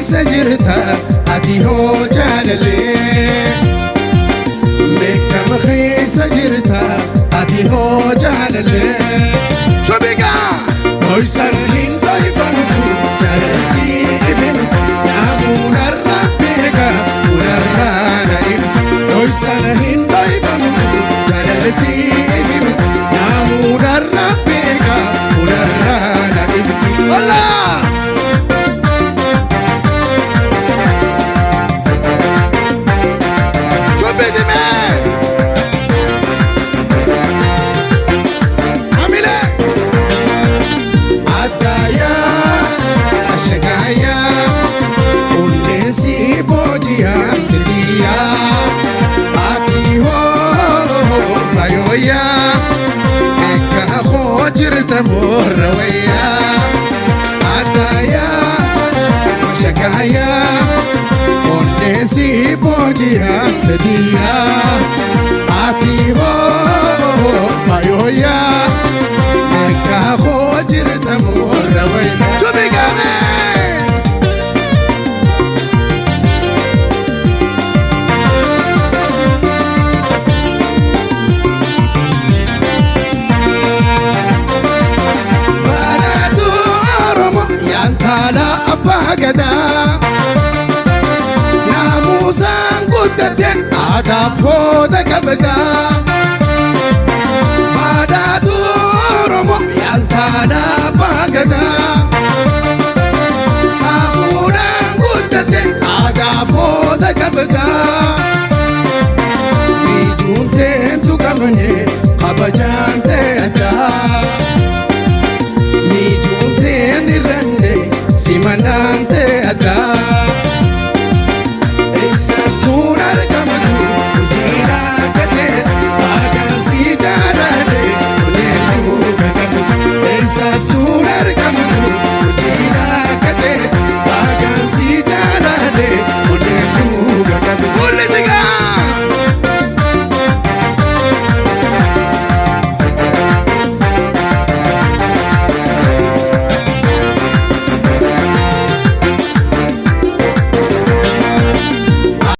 keessa jirta ati hoo jaalallee beekama keessa jirta ati hoo jaalallee shobigaa hoysan hin toyfamtu jaalaltii ifimtu naamuunarra beeka unarraa na'im hoysan hin toyfamtu jaalaltii ifimtu naamuunarra beeka unarraa na'im walaa Morrawaya Adaya Mashakaya Onesi Bodia Tedia Atiho Payoya Meka Hojirta Morrawaya Chubigame Abagada Namusan guddate aadaaf hooda qabda Baadaatu Oromoo yaaltaadha abagada Saafuudhaan guddate aadaaf hooda qabda Mijuunteen tuqamne kabajaan ta'edha Mijuunteen irranne simanante ada